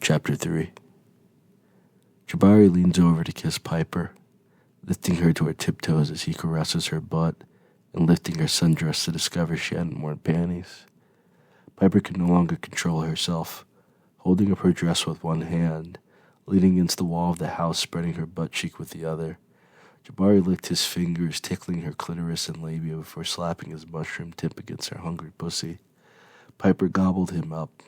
Chapter 3. Jabari leans over to kiss Piper, lifting her to her tiptoes as he caresses her butt and lifting her sundress to discover she hadn't worn panties. Piper could no longer control herself, holding up her dress with one hand, leaning against the wall of the house, spreading her butt cheek with the other. Jabari licked his fingers, tickling her clitoris and labia before slapping his mushroom tip against her hungry pussy. Piper gobbled him up,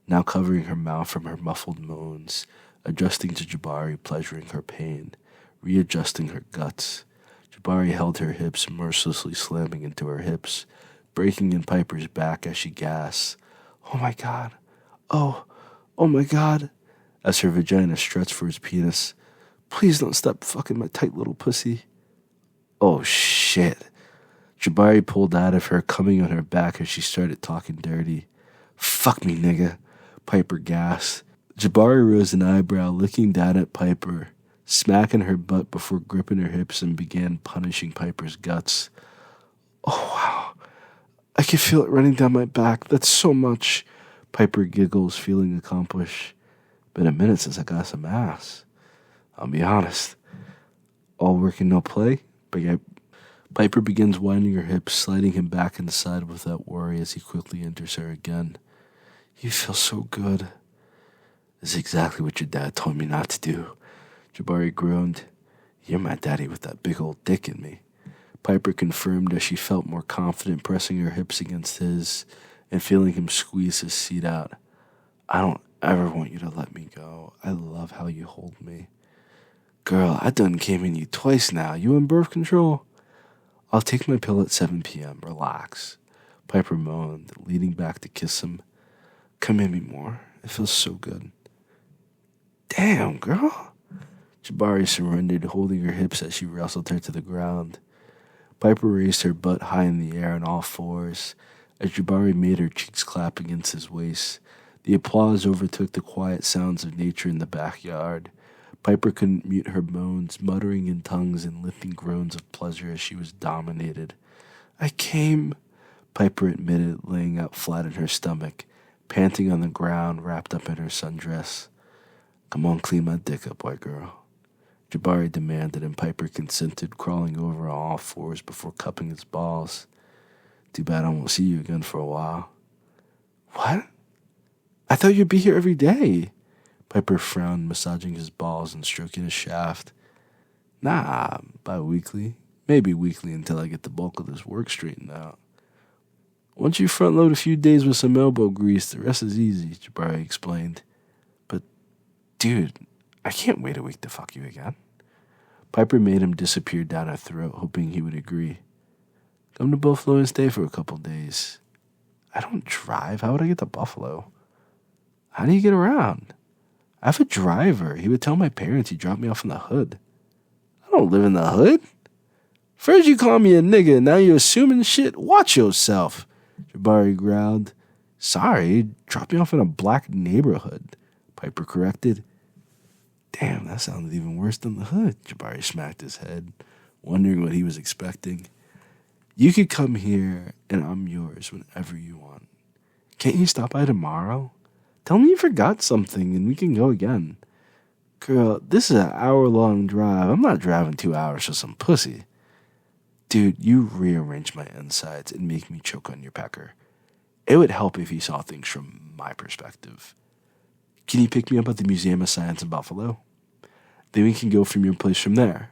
now covering her mouth from her muffled moans, adjusting to Jabari, pleasuring her pain, readjusting her guts. Jabari held her hips, mercilessly slamming into her hips, breaking in Piper's back as she gasped, "Oh my God! Oh my God!" as her vagina stretched for his penis. "Please don't stop fucking my tight little pussy." Oh shit. Jabari pulled out of her, coming on her back as she started talking dirty. "Fuck me, nigga," Piper gasped. Jabari rose an eyebrow, looking down at Piper, smacking her butt before gripping her hips and began punishing Piper's guts. "Oh wow, I can feel it running down my back. That's so much," Piper giggles, feeling accomplished. "Been a minute since I got some ass. I'll be honest. All work and no play?" Piper begins winding her hips, sliding him back inside without worry as he quickly enters her again. "You feel so good." "This is exactly what your dad told me not to do," Jabari groaned. "You're my daddy with that big old dick in me," Piper confirmed as she felt more confident, pressing her hips against his and feeling him squeeze his seat out. "I don't ever want you to let me go. I love how you hold me." "Girl, I done came in you twice now. You in birth control?" "I'll take my pill at 7 p.m. Relax," Piper moaned, leaning back to kiss him. "Come in me more. It feels so good." "Damn, girl." Jabari surrendered, holding her hips as she wrestled her to the ground. Piper raised her butt high in the air on all fours as Jabari made her cheeks clap against his waist. The applause overtook the quiet sounds of nature in the backyard. Piper couldn't mute her moans, muttering in tongues and lifting groans of pleasure as she was dominated. "I came," Piper admitted, laying out flat on her stomach, panting on the ground, wrapped up in her sundress. "Come on, clean my dick up, white girl," Jabari demanded, and Piper consented, crawling over on all fours before cupping his balls. "Too bad I won't see you again for a while." "What? I thought you'd be here every day." Piper frowned, massaging his balls and stroking his shaft. "Nah, bi-weekly. Maybe weekly until I get the bulk of this work straightened out. Once you front load a few days with some elbow grease, the rest is easy," Jabari explained. "But, dude, I can't wait a week to fuck you again." Piper made him disappear down her throat, hoping he would agree. "Come to Buffalo and stay for a couple days." "I don't drive. How would I get to Buffalo?" "How do you get around?" "I have a driver. He would tell my parents he dropped me off in the hood." "I don't live in the hood." "First you call me a nigga, now you assuming shit. Watch yourself," Jabari growled. "Sorry, dropped me off in a black neighborhood," Piper corrected. "Damn, that sounded even worse than the hood," Jabari smacked his head, wondering what he was expecting. "You could come here, and I'm yours whenever you want. Can't you stop by tomorrow? Tell me you forgot something, and we can go again." "Girl, this is an hour-long drive. I'm not driving 2 hours for some pussy." "Dude, you rearrange my insides and make me choke on your pecker. It would help if you saw things from my perspective. Can you pick me up at the Museum of Science in Buffalo? Then we can go from your place from there.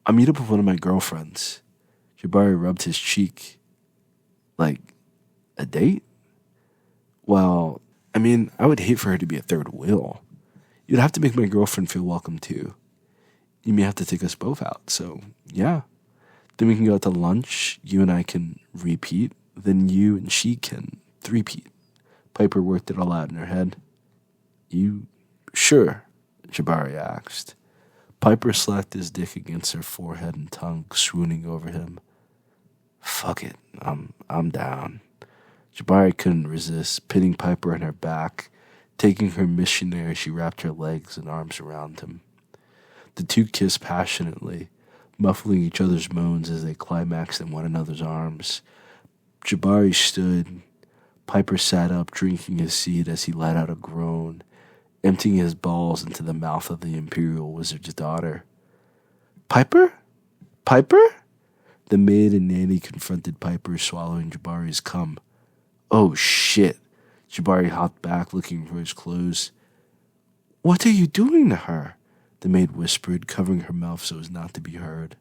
I'll meet up with one of my girlfriends." Jabari rubbed his cheek. "Like, a date?" "Well, I mean, I would hate for her to be a third wheel. You'd have to make my girlfriend feel welcome too. You may have to take us both out, so yeah. Then we can go out to lunch, you and I can repeat, then you and she can three-peat." Piper worked it all out in her head. "You sure?" Jabari asked. Piper slacked his dick against her forehead and tongue, swooning over him. "Fuck it, I'm down." Jabari couldn't resist, pinning Piper on her back. Taking her missionary, she wrapped her legs and arms around him. The two kissed passionately, muffling each other's moans as they climaxed in one another's arms. Jabari stood. Piper sat up, drinking his seed as he let out a groan. emptying his balls into the mouth of the Imperial Wizard's daughter. Piper? Piper? The maid and nanny confronted Piper, swallowing Jabari's cum. Oh, shit. Jabari hopped back, looking for his clothes. What are you doing to her? The maid whispered, covering her mouth so as not to be heard.